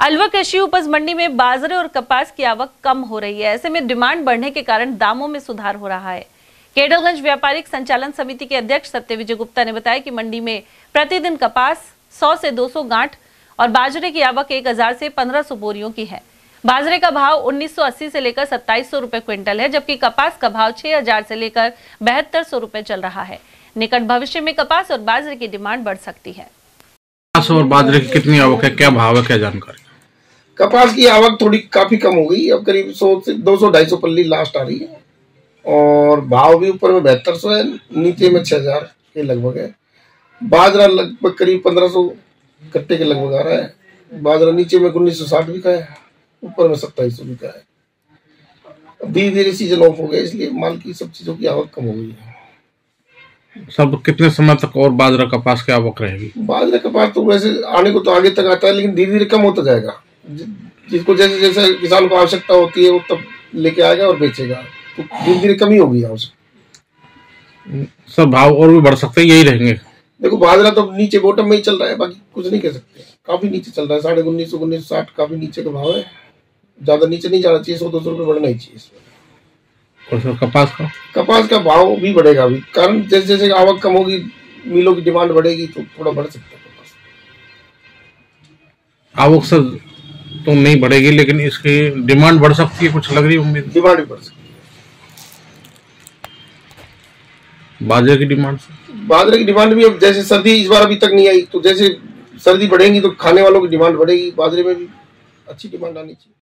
अलवर कृषि उपज मंडी में बाजरे और कपास की आवक कम हो रही है। ऐसे में डिमांड बढ़ने के कारण दामों में सुधार हो रहा है। केडलगंज व्यापारिक संचालन समिति के अध्यक्ष सत्य विजय गुप्ता ने बताया कि मंडी में प्रतिदिन कपास 100 से 200 गांठ और बाजरे की आवक 1000 से 1500 बोरियों की है। बाजरे का भाव 1980 से लेकर 2700 रुपए क्विंटल है, जबकि कपास का भाव 6000 से लेकर 7200 रुपए चल रहा है। निकट भविष्य में कपास और बाजरे की डिमांड बढ़ सकती है। कपास और बाजरे की कितनी आवक है, क्या भाव है, क्या जानकारी? कपास की आवक थोड़ी काफी कम हो गई, अब करीब 100 से 200-250 पल्ली लास्ट आ रही है और भाव भी ऊपर में 7200 है, नीचे में 6000 के लगभग है। बाजरा लगभग करीब 1500 कट्टे के लगभग आ रहा है। बाजरा नीचे में 1960 भी का है, ऊपर में 2700 भी का है। धीरे धीरे सीजन ऑफ हो गया, इसलिए माल की सब चीजों की आवक कम हो गई है। सब कितने समय तक और बाजरा कपास की आवक रहेगी? बाजरा कपास तो वैसे आने को तो आगे तक आता है, लेकिन धीरे धीरे कम होता जाएगा। जिसको जैसे जैसे किसान को आवश्यकता होती है वो तब लेके आएगा और बेचेगा, तो धीरे धीरे कमी होगी आवश्यक। सब भाव और भी बढ़ सकते हैं, यही रहेंगे? देखो बाजरा तो नीचे बॉटम में ही चल रहा है, बाकी कुछ नहीं कह सकते। काफी नीचे चल रहा है, 1950-1960 काफी नीचे का भाव है। ज्यादा नीचे नहीं जाना चाहिए, 100-200 रुपये बढ़ना ही चाहिए इसमें। और सर कपास का भाव भी बढ़ेगा अभी, कारण जैसे जैसे आवक कम होगी, मिलों की डिमांड बढ़ेगी तो थोड़ा बढ़ सकता है कपास। आवक सर तो नहीं बढ़ेगी, लेकिन इसकी डिमांड बढ़ सकती है, कुछ लग रही है उम्मीद? डिमांड भी बढ़ सकती है। बाजरे की डिमांड बाजरे की डिमांड भी अब जैसे सर्दी इस बार अभी तक नहीं आई, तो जैसे सर्दी बढ़ेगी तो खाने वालों की डिमांड बढ़ेगी। बाजरे में भी अच्छी डिमांड आनी चाहिए।